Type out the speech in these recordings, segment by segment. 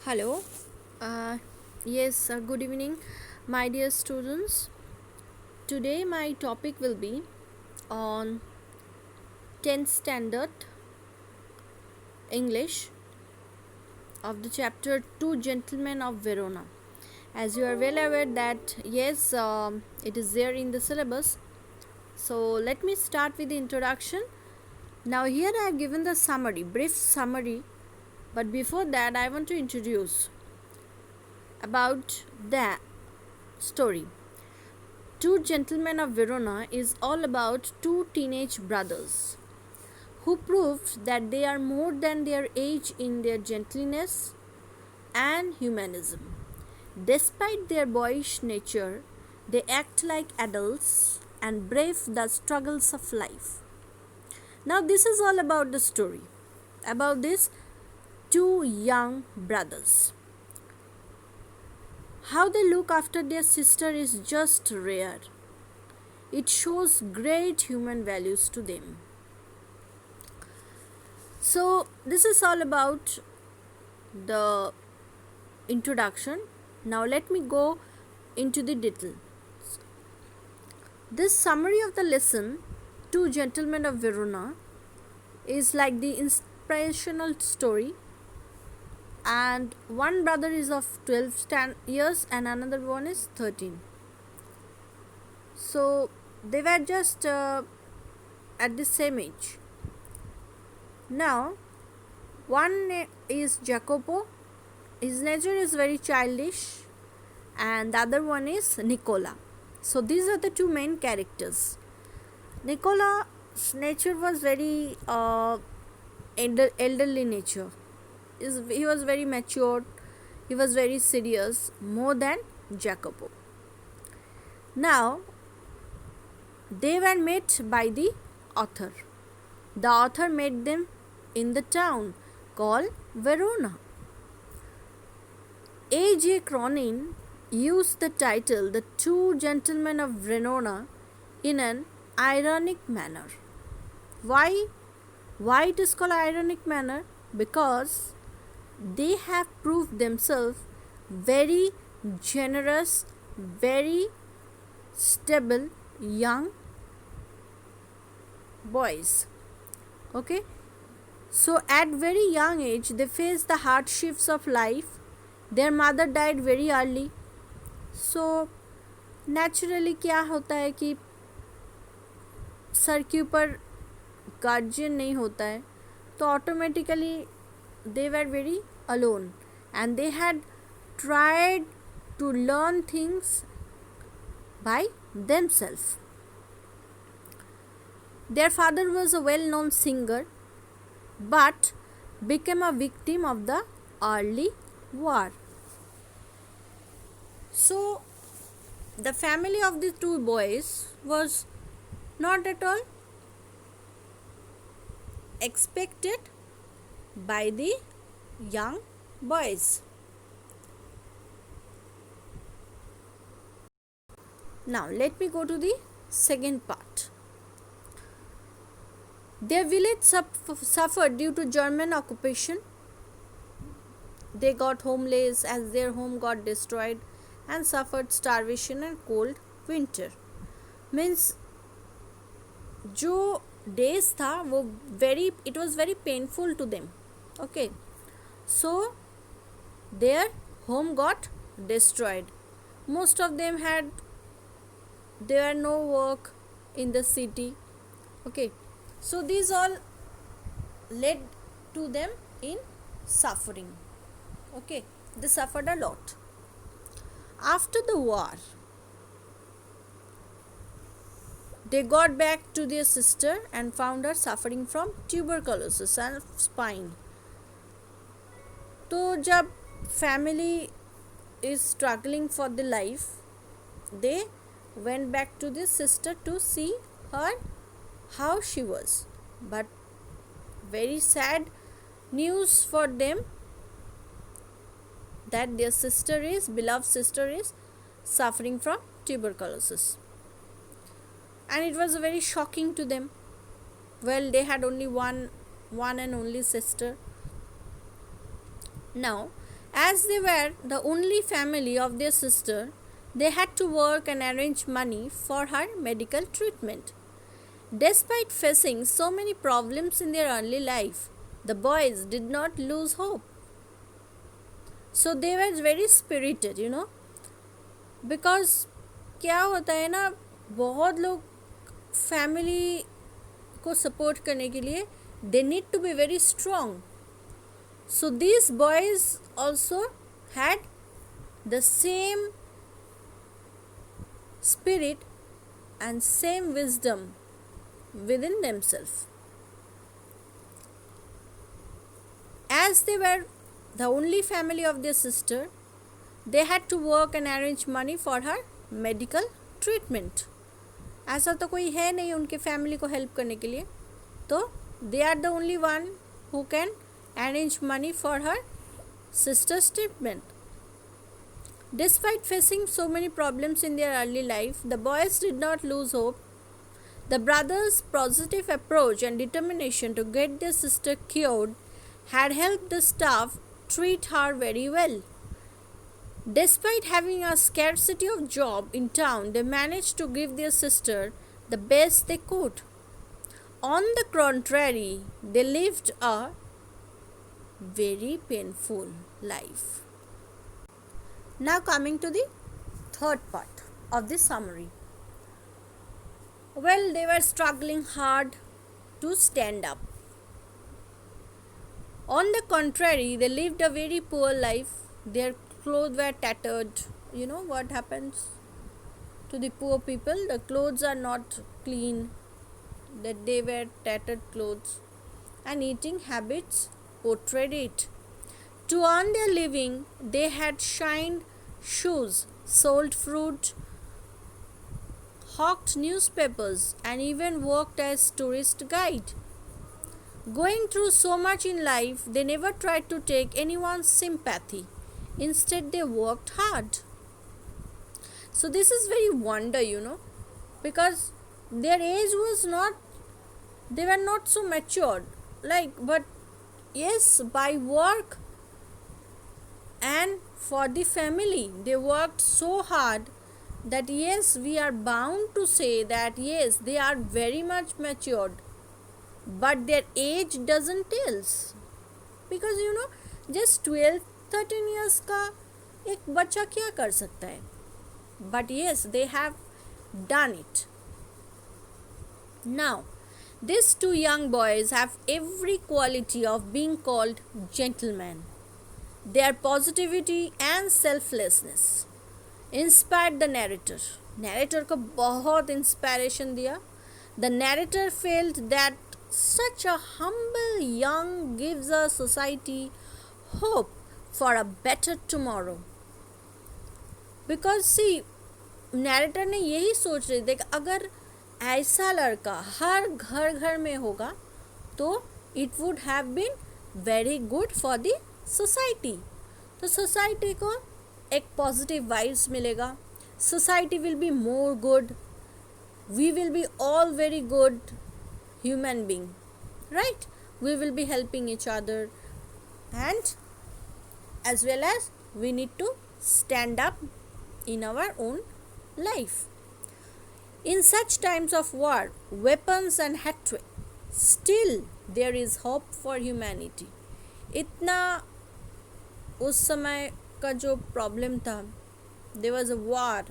Hello. Uh, yes, good evening, my dear students. Today, my topic will be on 10th standard English of the chapter Two Gentlemen of Verona. As you are well aware that yes, it is there in the syllabus. So let me start with the introduction. Now here I have given the summary, brief summary. But before that, I want to introduce about the story. Two Gentlemen of Verona is all about two teenage brothers who proved that they are more than their age in their gentleness and humanism. Despite their boyish nature, they act like adults and brave the struggles of life. Now, this is all about the story about these two young brothers. How they look after their sister is just rare. It shows great human values to them. So, this is all about the introduction. Now, let me go into the detail. This summary of the lesson, Two Gentlemen of Verona, is like the inspirational story. And one brother is of 12 years and another one is 13. So, they were just at the same age. Now, one is Jacopo. His nature is very childish, and the other one is Nicola. So, these are the two main characters. Nicola's nature was very elderly nature. He was very mature. He was very serious, more than Jacopo. Now, they were met by the author. The author met them in the town called Verona. A.J.Cronin used the title The Two Gentlemen of Verona in an ironic manner. Why it is called ironic manner? Because they have proved themselves very generous, very stable young boys. Okay, so at very young age they faced the hardships of life. Their mother died very early. So naturally क्या होता है कि sir के ऊपर guardian नहीं होता है, तो automatically they were very alone and they had tried to learn things by themselves. Their father was a well-known singer but became a victim of the early war. So the family of the two boys was not at all expected by the young boys. Now let me go to the second part. Their village suffered due to German occupation. They got homeless as their home got destroyed and suffered starvation and cold winter. Means जो days था वो it was very painful to them. Okay, so their home got destroyed. Most of them there no work in the city. Okay, so these all led to them in suffering. Okay, they suffered a lot. After the war, they got back to their sister and found her suffering from tuberculosis and spine. तो जब family is struggling for the life, they went back to the sister to see her how she was. But very sad news for them that their beloved sister is suffering from tuberculosis. And it was very shocking to them. Well, they had only one and only sister. Now, As they were the only family of their sister, they had to work and arrange money for her medical treatment. Despite facing so many problems in their early life, the boys did not lose hope. So they were very spirited, because क्या होता है ना, बहुत लोग family को support करने के लिए they need to be very strong. So these boys also had the same spirit and same wisdom within themselves. As they were the only family of their sister, they had to work and arrange money for her medical treatment. ऐसा तो कोई है नहीं उनके family को help करने के लिए, तो they are the only one who can arrange money for her sister's treatment. Despite facing so many problems in their early life, the boys did not lose hope. The brothers' positive approach and determination to get their sister cured had helped the staff treat her very well. Despite having a scarcity of job in town, they managed to give their sister the best they could. On the contrary, they lived a very painful life. Now coming to the third part of this summary. Well, they were struggling hard to stand up. On the contrary, they lived a very poor life. Their clothes were tattered. You know what happens to the poor people? The clothes are not clean, that they wear tattered clothes, and eating habits portrayed it. To earn their living, they had shined shoes, sold fruit, hawked newspapers, and even worked as tourist guide. Going through so much in life, they never tried to take anyone's sympathy. Instead, they worked hard. So this is very wonder, because their age was not, they were not so matured. But yes, by work and for the family, they worked so hard that yes, we are bound to say that yes, they are very much matured, but their age doesn't tell, because just 12-13 years का एक बच्चा क्या कर सकता है, but yes, they have done it. Now these two young boys have every quality of being called gentlemen. Their positivity and selflessness inspired the narrator. Narrator को बहुत inspiration दिया. The narrator felt that such a humble young gives a society hope for a better tomorrow. Because see, narrator ने यही सोच रहे थे कि अगर ऐसा लड़का हर घर घर में होगा तो it would have been very good for the society. तो सोसाइटी को एक पॉजिटिव वाइब्स मिलेगा. Society will be more good. We will be all very good human being, right? We will be helping each other, and as well as we need to stand up in our own life. In such times of war, weapons and hatred, still there is hope for humanity. इतना उस समय का जो problem था, there was a war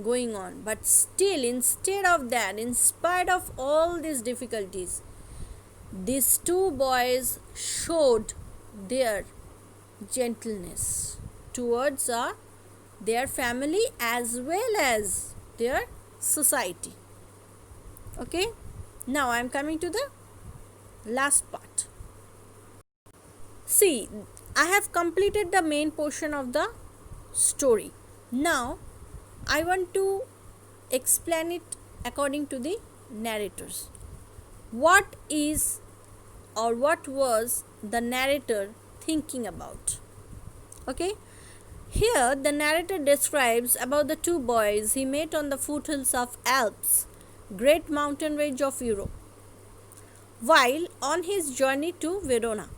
going on, but still, instead of that, in spite of all these difficulties, these two boys showed their gentleness towards their family as well as their society. Okay, now I am coming to the last part. See, I have completed the main portion of the story. Now I want to explain it according to the narrators. What is or what was the narrator thinking about? Okay, here the narrator describes about the two boys he met on the foothills of Alps, great mountain range of Europe, while on his journey to Verona.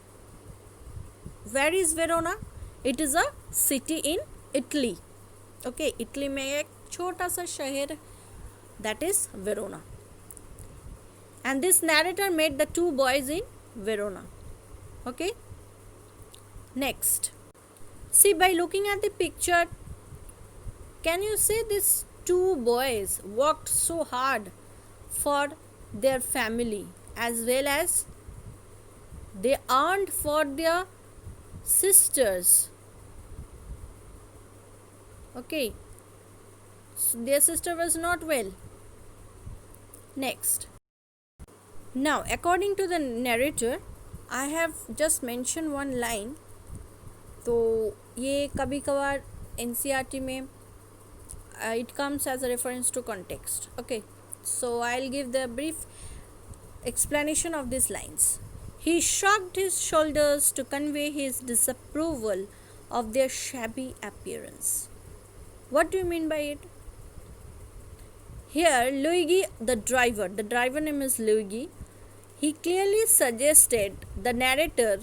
Where is Verona? It is a city in Italy. Okay, Italy में एक छोटा सा शहर, that is Verona. And this narrator met the two boys in Verona. Okay, next, see, by looking at the picture, can you say these two boys worked so hard for their family, as well as they earned for their sisters. Okay, so their sister was not well. Next, now according to the narrator, I have just mentioned one line. तो ये कभी कभार NCERT में it comes as a reference to context. Okay, so I'll give the brief explanation of these lines. He shrugged his shoulders to convey his disapproval of their shabby appearance. What do you mean by it? Here, Luigi, the driver name is Luigi, he clearly suggested the narrator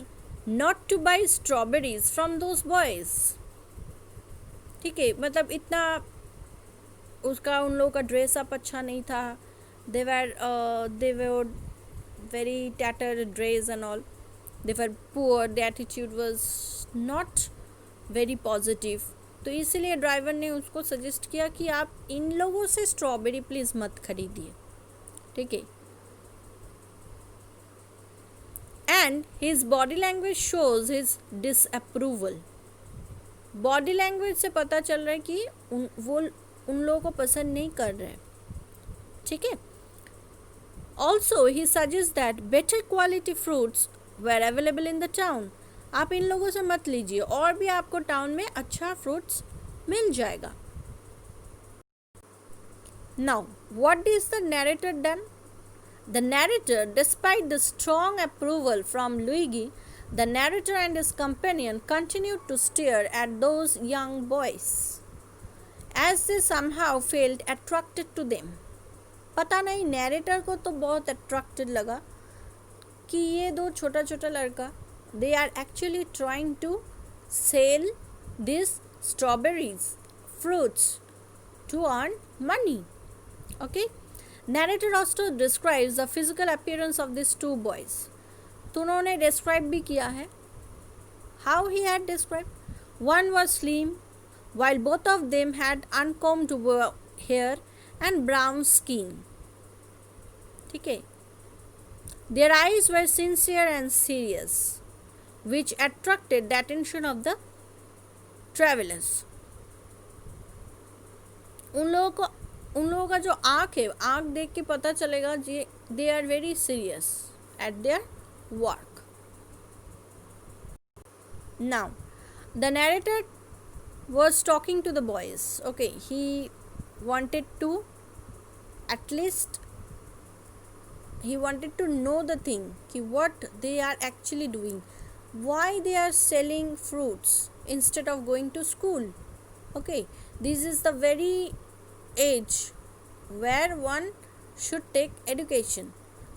not to buy strawberries from those boys. ठीक है, मतलब इतना उसका उन लोगों का dress up अच्छा नहीं था. They were very tattered dress and all. They were poor. The attitude was not very positive. तो इसीलिए ड्राइवर ने उसको सजेस्ट किया कि आप इन लोगों से स्ट्रॉबेरी प्लीज़ मत खरीदिए. ठीक है. And his body language shows his disapproval. Body language से पता चल रहा है कि वो उन लोगों को पसंद नहीं कर रहे हैं. ठीक है. Also he suggest that better quality fruits were available in the town. आप इन लोगों से मत लीजिए, और भी आपको टाउन में अच्छा फ्रूट्स मिल जाएगा. Now what is the narrator done? The narrator, despite the strong approval from Luigi, the narrator and his companion continued to stare at those young boys as they somehow felt attracted to them. पता नहीं narrator को तो बहुत attracted लगा कि ये दो छोटा छोटा लड़का, they are actually trying to sell these strawberries, fruits, to earn money. Okay, narrator also describes the physical appearance of these two boys. तो उन्होंने describe भी किया है. How he had described? One was slim, while both of them had uncombed hair and brown skin. ठीक है. Their eyes were sincere and serious, which attracted the attention of the travelers. उन लोगों का जो आँख है, आँख देख के पता चलेगा जी they are very serious at their work. Now, the narrator was talking to the boys. Okay, he wanted to at least he wanted to know the thing कि what they are actually doing, why they are selling fruits instead of going to school. Okay, this is the very age where one should take education,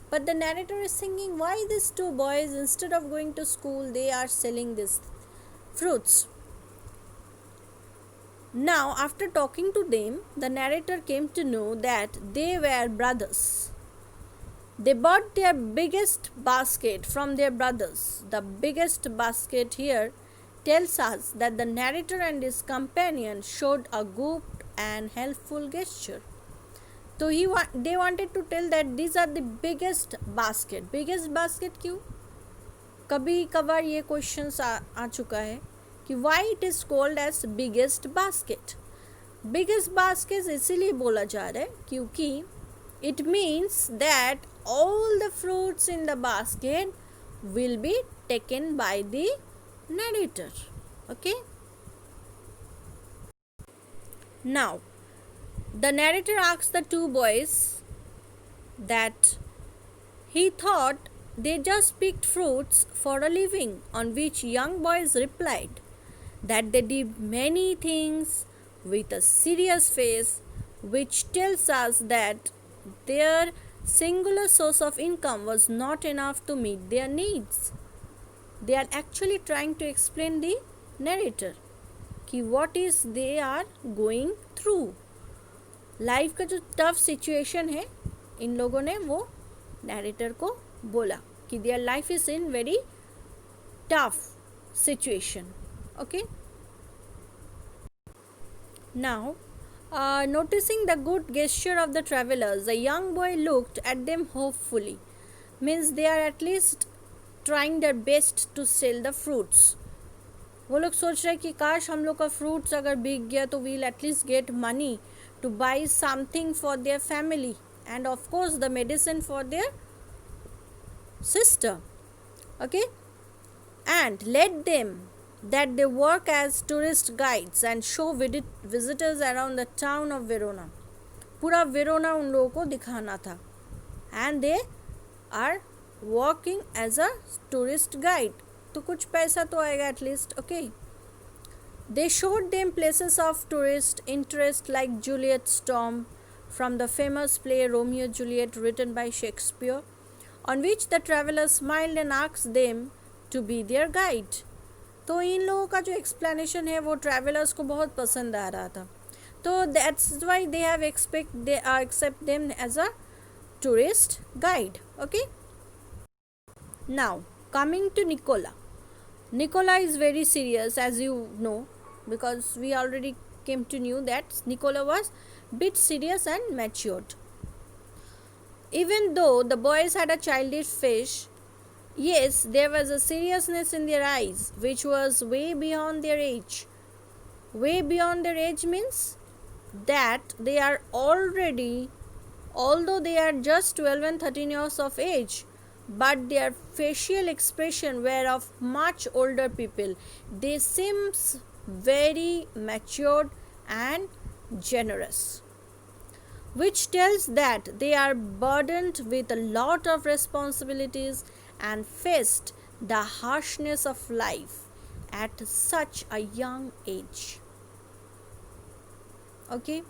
but the narrator is thinking why these two boys, instead of going to school, they are selling these fruits. Now, after talking to them, the narrator came to know that they were brothers. They bought their biggest basket from their brothers. The biggest basket here tells us that the narrator and his companion showed a good and helpful gesture. So they wanted to tell that these are the biggest basket. Biggest basket क्यों? कभी कभार ये questions आ चुका है कि why it is called as biggest basket. Biggest basket इसीलिए बोला जा रहा है क्योंकि it means that all the fruits in the basket will be taken by the narrator. Okay. Now, the narrator asks the two boys that he thought they just picked fruits for a living, on which young boys replied that they did many things with a serious face, which tells us that their singular source of income was not enough to meet their needs. They are actually trying to explain the narrator कि what is they are going through. Life का जो tough situation है इन लोगों ने वो narrator को बोला कि their life is in very tough situation. Okay, now noticing the good gesture of the travelers, the young boy looked at them hopefully. Means they are at least trying their best to sell the fruits. वो लोग सोच रहे कि काश हम लोग का fruits अगर बिक गया तो we'll at least get money to buy something for their family and of course the medicine for their sister. Okay, and let them that they work as tourist guides and show visitors around the town of Verona. पूरा Verona उन लोगों को दिखाना था and they are working as a tourist guide. तो कुछ पैसा तो आएगा at least. Okay, they showed them places of tourist interest like Juliet's tomb from the famous play Romeo and Juliet written by Shakespeare, on which the travelers smiled and asked them to be their guide. तो इन लोगों का जो explanation है वो travellers को बहुत पसंद आ रहा था. तो that's why they have accept them as a tourist guide. Okay, now coming to Nicola. Nicola is very serious, as you know, because we already came to know that Nicola was bit serious and matured. Even though the boys had a childish face, yes, there was a seriousness in their eyes which was way beyond their age. Way beyond their age means that they are already, although they are just 12 and 13 years of age, but their facial expression were of much older people. They seems very matured and generous, which tells that they are burdened with a lot of responsibilities and faced the harshness of life at such a young age. Okay,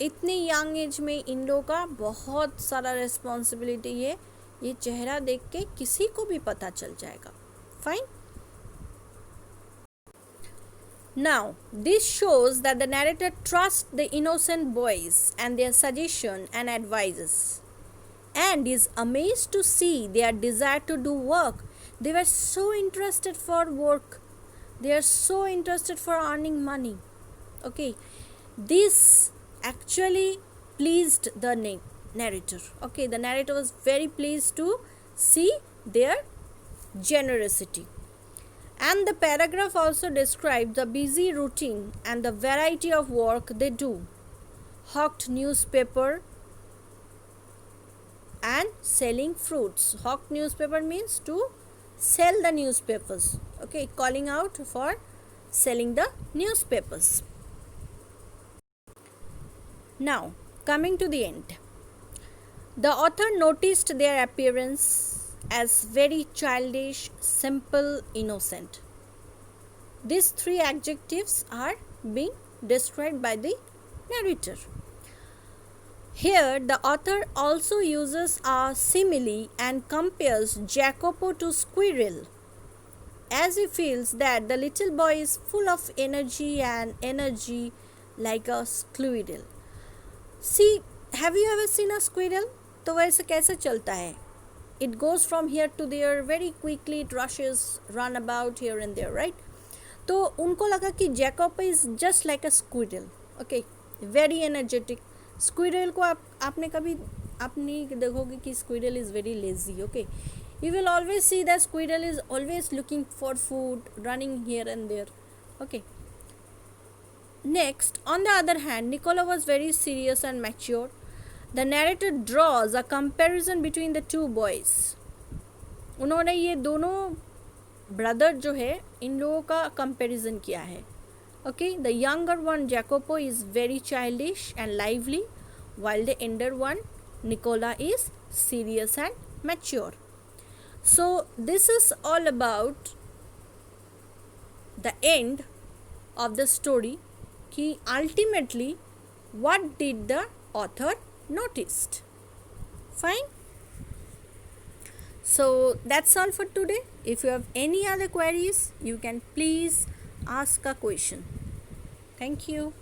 इतनी young age में इन लोगों का बहुत सारा responsibility है. ये चेहरा देख के किसी को भी पता चल जाएगा. Fine. Now, this shows that the narrator trusts the innocent boys and their suggestion and advices, and is amazed to see their desire to do work. They were so interested for work. They are so interested for earning money. Okay, this actually pleased the narrator. Okay, the narrator was very pleased to see their generosity. And the paragraph also describes the busy routine and the variety of work they do. Hawked newspaper and selling fruits. Hawked newspaper means to sell the newspapers. Okay, calling out for selling the newspapers. Now, coming to the end. The author noticed their appearance as very childish, simple, innocent. These three adjectives are being described by the narrator. Here, the author also uses a simile and compares Jacopo to squirrel, as he feels that the little boy is full of energy like a squirrel. See, have you ever seen a squirrel? तो वैसे कैसे चलता है? It goes from here to there very quickly. It rushes, run about here and there, right? तो उनको लगा कि Jacob is just like a squirrel. Okay, very energetic. Squirrel को आपने कभी आपने देखोगे कि squirrel is very lazy. Okay, you will always see that squirrel is always looking for food, running here and there. Okay. Next, on the other hand, Nicola was very serious and mature. The narrator draws a comparison between the two boys. उन्होंने ये दोनों brother जो है इन लोगों का comparison किया है. Okay, the younger one Jacopo is very childish and lively, while the elder one Nicola is serious and mature. So this is all about the end of the story. कि ultimately what did the author noticed. Fine. So that's all for today. If you have any other queries, you can please ask a question. Thank you.